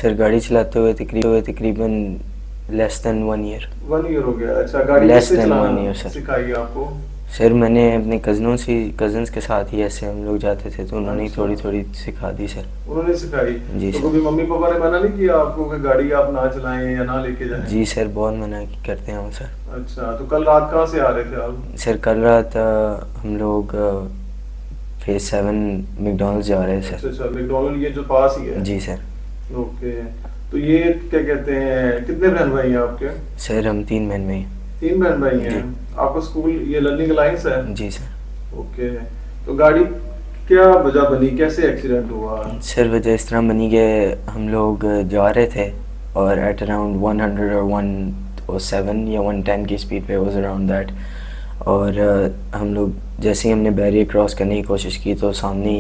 سر گاڑی چلاتے ہوئے تقریباً لیس دین 1 ایئر. 1 ایئر ہو گیا. اچھا گاڑی کیسے چلانا سکھائی آپ کو؟ سر میں نے اپنے کزنس کے ساتھ ہی ایسے ہم لوگ جاتے تھے تو انہوں نے تھوڑی سکھا دی سر. انہوں نے سکھائی؟ جی تو سر. کبھی ممی پاپا نے منع نہیں کیا آپ کو کہ گاڑی آپ نہ چلائیں یا نہ لے کے جائیں؟ جی سر بہت منع کرتے ہیں وہ سر. اچھا تو کل رات کہاں سے آ رہے تھے آپ؟ سر کل رات ہم لوگ فیز 7 میکڈونلڈ جا رہے ہیں سر. اچھا میکڈونلڈ یہ جو پاس ہی ہے؟ جی سر. اوکے تو یہ کیا کہتے ہیں کتنے بہن بھائی ہیں آپ کے؟ سر ہم 3 بہن بھائی. 3 بہن بھائی ہیں. آپ کا اسکول یہ لرننگ الائنس ہے؟ جی سر. اوکے تو گاڑی کیا وجہ بنی, کیسے ایکسیڈنٹ ہوا؟ سر وجہ اس طرح بنی کہ ہم لوگ جا رہے تھے اور ایٹ اراؤنڈ 100 اور 107 یا 110 کی اسپیڈ پہ واز اراؤنڈ دیٹ, اور ہم لوگ جیسے ہی ہم نے بیریئر کراس کرنے کی کوشش کی تو سامنے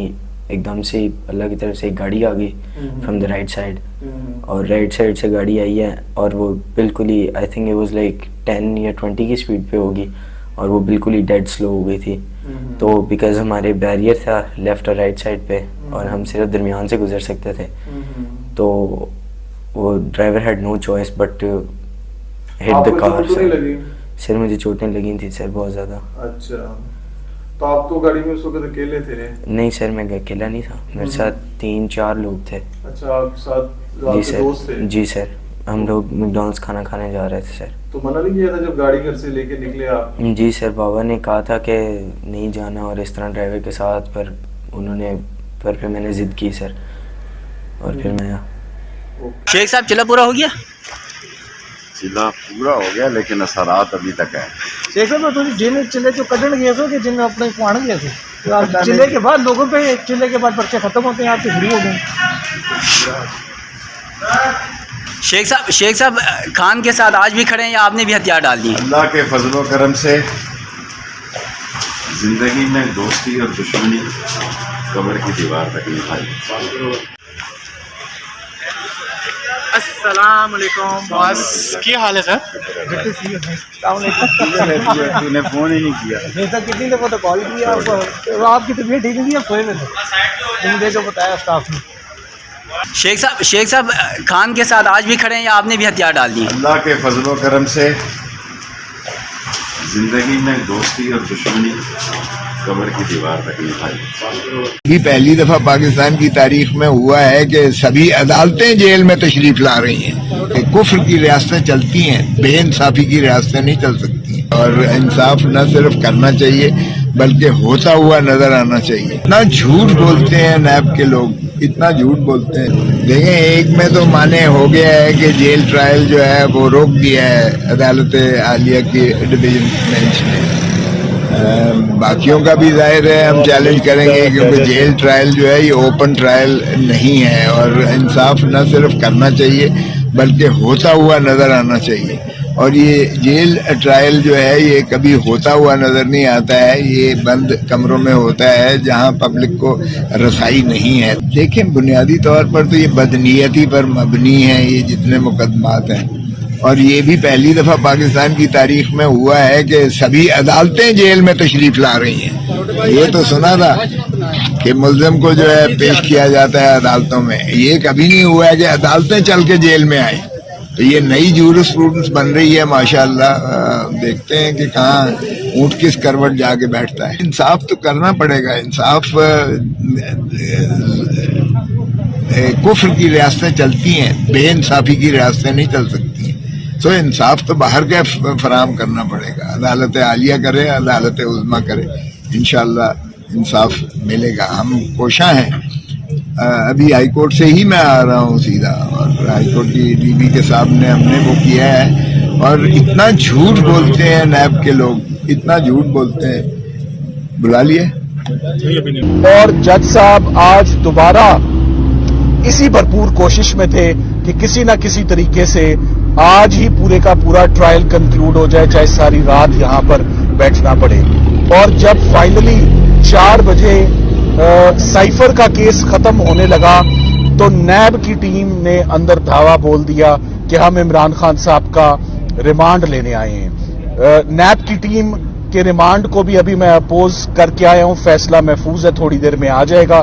ایک دم سے اللہ کی طرف سے ایک گاڑی آ گئی فرام دا رائٹ سائڈ, اور رائٹ سائڈ سے گاڑی آئی ہے اور وہ بالکل ہی I think it was like 10 یا 20 کی اسپیڈ پہ ہوگی اور وہ بالکل ہی ڈیڈ سلو ہو گئی تھی. تو بیکاز ہمارے بیریئر تھا لیفٹ اور رائٹ سائڈ پہ اور ہم صرف درمیان سے گزر سکتے تھے, تو وہ driver had no choice but hit the car. Sir مجھے چوٹیں لگی تھیں سر بہت زیادہ. اچھا تو آپ تو گاڑی میں اس وقت اکیلے تھے؟ نہیں سر میں اکیلا نہیں تھا, میرے ساتھ 3-4 لوگ تھے. اچھا آپ ساتھ جی سر. جی سر ہم لوگ میکڈونلڈس کھانا کھانے جا رہے تھے سر. تو منع نہیں کیا تھا جب گاڑی گھر سے لے کے نکلے آپ؟ جی سر بابا نے کہا تھا کہ نہیں جانا اور اس طرح ڈرائیور کے ساتھ, پر انہوں نے پھر میں نے ضد کی سر اور پھر میں. شیخ صاحب چلا پورا ہو گیا؟ چلا پورا ہو گیا لیکن اثرات ابھی تک ہے. شیخ صاحب تو جن چلے جو کٹن گئے تھے کہ جن اپنے پوان گئے تھے چلے کے بعد لوگوں پہ چلے کے بعد پرچے ختم ہوتے ہیں آپ کے فری ہو گئے. شیخ صاحب خان کے ساتھ آج بھی کھڑے ہیں یا آپ نے بھی ہتھیار ڈال دیے؟ اللہ کے فضل و کرم سے زندگی میں دوستی اور دشمنی قبر کی دیوار تک نبھائی. السلام علیکم بس کی حال ہے سر؟ السلام علیکم. تو نے فون ہی نہیں کیا. سر کتنی دفعہ تو کال کیا آپ کی طبیعت ٹھیک نہیں تھی, آپ سوئے ہوئے تھے, مجھے جو بتایا اسٹاف نے. شیخ صاحب خان کے ساتھ آج بھی کھڑے ہیں یا آپ نے بھی ہتھیار ڈال دیے؟ اللہ کے فضل و کرم سے زندگی میں دوستی اور دشمنی قبر کی دیوار تک نبھائی. یہ پہلی دفعہ پاکستان کی تاریخ میں ہوا ہے کہ سبھی عدالتیں جیل میں تشریف لا رہی ہیں. کفر کی ریاستیں چلتی ہیں, بے انصافی کی ریاستیں نہیں چل سکتی, اور انصاف نہ صرف کرنا چاہیے بلکہ ہوتا ہوا نظر آنا چاہیے. اتنا جھوٹ بولتے ہیں نیب کے لوگ, اتنا جھوٹ بولتے ہیں. دیکھیں ایک میں تو مانے ہو گیا ہے کہ جیل ٹرائل جو ہے وہ روک دیا ہے عدالت عالیہ کی ڈویژن بینچ نے. باقیوں کا بھی ظاہر ہے ہم چیلنج کریں گے کیونکہ جیل ٹرائل جو ہے یہ اوپن ٹرائل نہیں ہے, اور انصاف نہ صرف کرنا چاہیے بلکہ ہوتا ہوا نظر آنا چاہیے. اور یہ جیل ٹرائل جو ہے یہ کبھی ہوتا ہوا نظر نہیں آتا ہے, یہ بند کمروں میں ہوتا ہے جہاں پبلک کو رسائی نہیں ہے. دیکھیں بنیادی طور پر تو یہ بدنیتی پر مبنی ہے یہ جتنے مقدمات ہیں, اور یہ بھی پہلی دفعہ پاکستان کی تاریخ میں ہوا ہے کہ سبھی عدالتیں جیل میں تشریف لا رہی ہیں. یہ تو سنا تھا کہ ملزم کو جو ہے پیش کیا جاتا ہے عدالتوں میں, یہ کبھی نہیں ہوا ہے کہ عدالتیں چل کے جیل میں آئیں. تو یہ نئی جورسپروڈنس بن رہی ہے ماشاءاللہ. دیکھتے ہیں کہ کہاں اونٹ کس کروٹ جا کے بیٹھتا ہے. انصاف تو کرنا پڑے گا. انصاف کفر کی ریاستیں چلتی ہیں, بے انصافی کی ریاستیں نہیں چل سکتی. تو انصاف تو باہر کا فراہم کرنا پڑے گا. عدالت عالیہ کرے, عدالت عظمیٰ کرے, انشاءاللہ انصاف ملے گا. ہم کوشاں ہیں. ابھی ہائی کورٹ سے ہی میں آ رہا ہوں سیدھا, اور ہائی کورٹ کی ڈی بی کے صاحب نے ہم نے وہ کیا ہے, اور اتنا جھوٹ بولتے ہیں نیب کے لوگ, اتنا جھوٹ بولتے ہیں. بلا لیے. اور جج صاحب آج دوبارہ اسی بھرپور کوشش میں تھے کہ کسی نہ کسی طریقے سے آج ہی پورے کا پورا ٹرائل کنکلوڈ ہو جائے, چاہے ساری رات یہاں پر بیٹھنا پڑے. اور جب فائنلی 4 بجے سائفر کا کیس ختم ہونے لگا تو نیب کی ٹیم نے اندر دھاوا بول دیا کہ ہم عمران خان صاحب کا ریمانڈ لینے آئے ہیں. نیب کی ٹیم کے ریمانڈ کو بھی ابھی میں اپوز کر کے آیا ہوں, فیصلہ محفوظ ہے, تھوڑی دیر میں آ جائے گا.